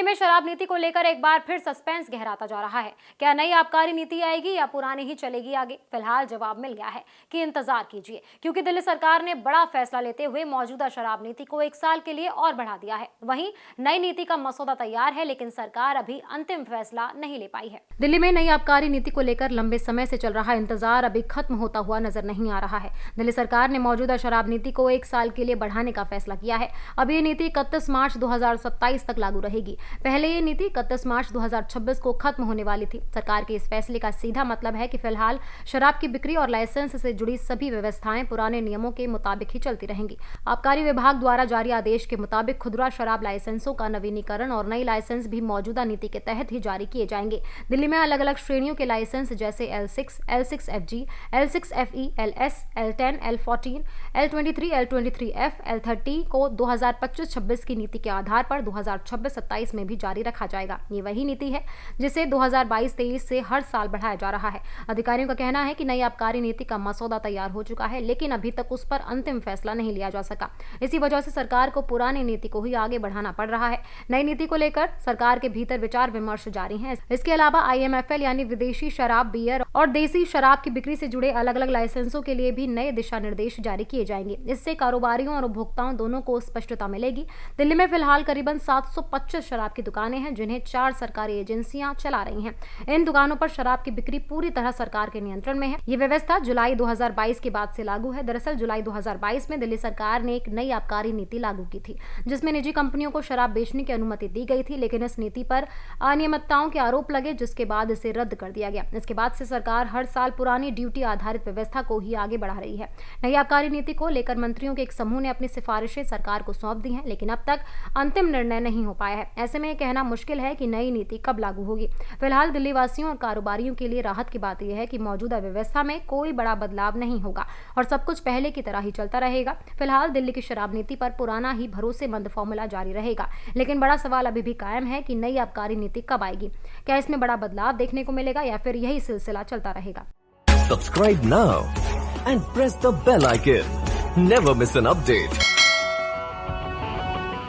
में शराब नीति को लेकर एक बार फिर सस्पेंस गहराता जा रहा है। क्या नई आबकारी नीति आएगी या पुरानी ही चलेगी आगे? फिलहाल जवाब मिल गया है कि इंतजार कीजिए, क्योंकि दिल्ली सरकार ने बड़ा फैसला लेते हुए मौजूदा शराब नीति को 1 साल के लिए और बढ़ा दिया है। वहीं नई नीति का मसौदा तैयार है, लेकिन सरकार अभी अंतिम फैसला नहीं ले पाई है। दिल्ली में नई आबकारी नीति को लेकर लंबे समय से चल रहा इंतजार अभी खत्म होता हुआ नजर नहीं आ रहा है। दिल्ली सरकार ने मौजूदा शराब नीति को 1 साल के लिए बढ़ाने का फैसला किया है। अब ये नीति 31 मार्च 2027 तक लागू रहेगी। पहले ये नीति 31 मार्च 2026 को खत्म होने वाली थी। सरकार के इस फैसले का सीधा मतलब है कि फिलहाल शराब की बिक्री और लाइसेंस से जुड़ी सभी व्यवस्थाएं पुराने नियमों के मुताबिक ही चलती रहेंगी। आबकारी विभाग द्वारा जारी आदेश के मुताबिक खुदरा शराब लाइसेंसों का नवीनीकरण और नई लाइसेंस भी मौजूदा नीति के तहत ही जारी किए जाएंगे। दिल्ली में अलग अलग श्रेणियों के लाइसेंस जैसे L6, L6FG, L6FE, LS, L10, L14, L23, L23F, L30 को 2025-26 की नीति के आधार पर 2026-27 में भी जारी रखा जाएगा। ये वही नीति है जिसे 2022-23 से हर साल बढ़ाया जा रहा है। अधिकारियों का कहना है कि नई आबकारी नीति का मसौदा तैयार हो चुका है, लेकिन अभी तक उस पर अंतिम फैसला नहीं लिया जा सका। इसी वजह से सरकार को पुरानी नीति को ही आगे बढ़ाना पड़ रहा है। नई नीति को लेकर सरकार के भीतर विचार विमर्श जारी है। इसके अलावा IMFL यानी विदेशी शराब, बियर और देसी शराब की बिक्री से जुड़े अलग अलग लाइसेंसों के लिए भी नए दिशा निर्देश जारी किए जाएंगे। इससे कारोबारियों और उपभोक्ताओं दोनों को स्पष्टता मिलेगी। दिल्ली में फिलहाल करीबन 725 शराब की दुकानें हैं, जिन्हें 4 सरकारी एजेंसियां चला रही हैं। इन दुकानों पर शराब की बिक्री पूरी तरह सरकार के नियंत्रण में है। ये व्यवस्था जुलाई 2022 के बाद से लागू है। दरअसल जुलाई 2022 में दिल्ली सरकार ने एक नई आबकारी नीति लागू की थी, जिसमें निजी कंपनियों को शराब बेचने की अनुमति दी गई थी, लेकिन इस नीति पर अनियमितताओं के आरोप लगे, जिसके बाद इसे रद्द कर दिया गया। इसके बाद से सरकार हर साल पुरानी ड्यूटी आधारित व्यवस्था को ही आगे बढ़ा रही है। नई आबकारी नीति को लेकर मंत्रियों के एक समूह ने अपनी सिफारिशें सरकार को सौंप दी हैं, लेकिन अब तक अंतिम निर्णय नहीं हो पाया है। ऐसे में कहना मुश्किल है कि नई नीति कब लागू होगी। फिलहाल दिल्ली वासियों और कारोबारियों के लिए राहत की बात यह है कि मौजूदा व्यवस्था में कोई बड़ा बदलाव नहीं होगा और सब कुछ पहले की तरह ही चलता रहेगा। फिलहाल दिल्ली की शराब नीति पर पुराना ही भरोसेमंद फॉर्मूला जारी रहेगा, लेकिन बड़ा सवाल अभी भी कायम है कि नई आबकारी नीति कब आएगी। क्या इसमें बड़ा बदलाव देखने को मिलेगा या फिर यही सिलसिला चलता रहेगा? Subscribe now and press the bell icon. Never miss an update.